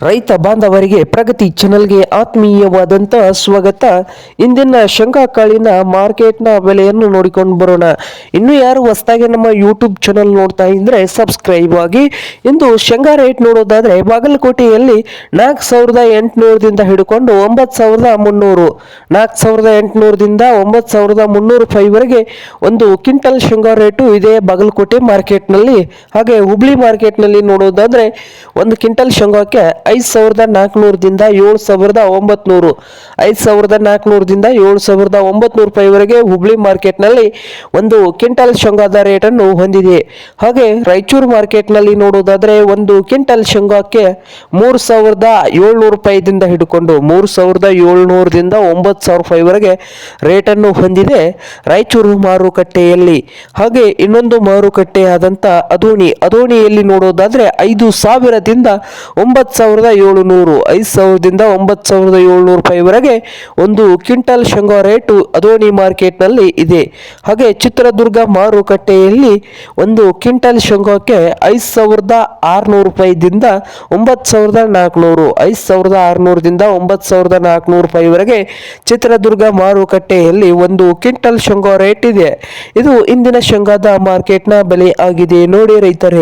ರೈತ ಬಾಂಧವರಿಗೆ ಪ್ರಗತಿ ಚಾನೆಲ್ಗೆ ಆತ್ಮೀಯವಾದಂತಹ ಸ್ವಾಗತ. ಇಂದಿನ ಶೇಂಗಾ ಕಾಳಿನ ಮಾರ್ಕೆಟ್ನ ಬೆಲೆಯನ್ನು ನೋಡಿಕೊಂಡು ಬರೋಣ. ಇನ್ನು ಯಾರು ಹೊಸದಾಗಿ ನಮ್ಮ ಯೂಟ್ಯೂಬ್ ಚಾನೆಲ್ ನೋಡ್ತಾ ಇದ್ರೆ ಸಬ್ಸ್ಕ್ರೈಬ್ ಆಗಿ. ಇಂದು ಶೇಂಗಾ ರೇಟ್ ನೋಡೋದಾದ್ರೆ ಬಾಗಲಕೋಟೆಯಲ್ಲಿ 4,800ದಿಂದ ಹಿಡ್ಕೊಂಡು 9,300, 4,800ದಿಂದ 9,300 ರೂಪಾಯಿವರೆಗೆ ಒಂದು ಕ್ವಿಂಟಲ್ ಶೇಂಗಾ ರೇಟು ಇದೆ ಬಾಗಲಕೋಟೆ ಮಾರ್ಕೆಟ್ನಲ್ಲಿ. ಹಾಗೆ ಹುಬ್ಳಿ ಮಾರ್ಕೆಟ್ನಲ್ಲಿ ನೋಡೋದಾದ್ರೆ ಒಂದು ಕ್ವಿಂಟಲ್ ಶೇಂಗಾಕ್ಕೆ 5,400ದಿಂದ 7,900, 5,400ದಿಂದ 7,900 ರೂಪಾಯಿವರೆಗೆ ಹುಬ್ಳಿ ಮಾರ್ಕೆಟ್ನಲ್ಲಿ ಒಂದು ಕ್ವಿಂಟಲ್ ಶೇಂಗಾದ ರೇಟನ್ನು ಹೊಂದಿದೆ. ಹಾಗೆ ರಾಯಚೂರು ಮಾರ್ಕೆಟ್ನಲ್ಲಿ ನೋಡೋದಾದ್ರೆ ಒಂದು ಕ್ವಿಂಟಲ್ ಶೇಂಗಾಕ್ಕೆ 3,700 ರೂಪಾಯಿದಿಂದ ಹಿಡ್ಕೊಂಡು 3,700ದಿಂದ 9,000 ರೂಪಾಯಿವರೆಗೆ ರೇಟನ್ನು ಹೊಂದಿದೆ ರಾಯಚೂರು ಮಾರುಕಟ್ಟೆಯಲ್ಲಿ. ಹಾಗೆ ಇನ್ನೊಂದು ಮಾರುಕಟ್ಟೆ ಆದಂತ ಅದೋಣಿಯಲ್ಲಿ ನೋಡೋದಾದ್ರೆ 5,000ದಿಂದ 9,700, 5,000ದಿಂದ 9,700 ರೂಪಾಯಿವರೆಗೆ ಒಂದು ಕ್ವಿಂಟಲ್ ಶೇಂಗಾ ರೇಟು ಅದೋಣಿ ಮಾರ್ಕೆಟ್ನಲ್ಲಿ ಇದೆ. ಹಾಗೆ ಚಿತ್ರದುರ್ಗ ಮಾರುಕಟ್ಟೆಯಲ್ಲಿ ಒಂದು ಕ್ವಿಂಟಲ್ ಶೇಂಗಾಕ್ಕೆ 5,600 ರೂಪಾಯಿದಿಂದ 9,400, 5,600ದಿಂದ 9,400 ರೂಪಾಯಿವರೆಗೆ ಚಿತ್ರದುರ್ಗ ಮಾರುಕಟ್ಟೆಯಲ್ಲಿ ಒಂದು ಕ್ವಿಂಟಲ್ ಶೇಂಗಾ ರೇಟ್ ಇದೆ. ಇದು ಇಂದಿನ ಶೇಂಗಾದ ಮಾರ್ಕೆಟ್ನ ಬೆಲೆ ಆಗಿದೆ ನೋಡಿ ರೈತರೇ.